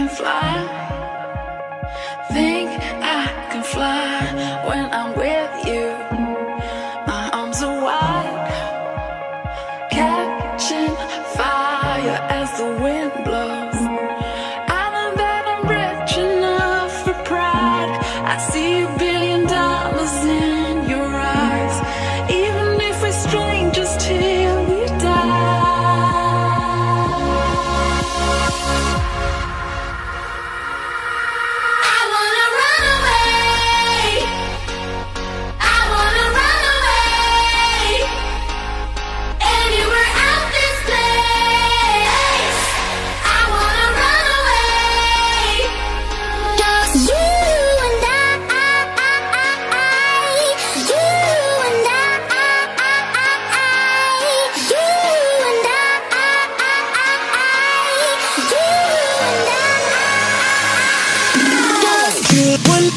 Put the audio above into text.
can fly. Think I can fly when I'm with you. My arms are wide, catching fire as the wind blows. I know that I'm rich enough for pride. I see $1 billion in your eyes. Even if we're strangers till we die. One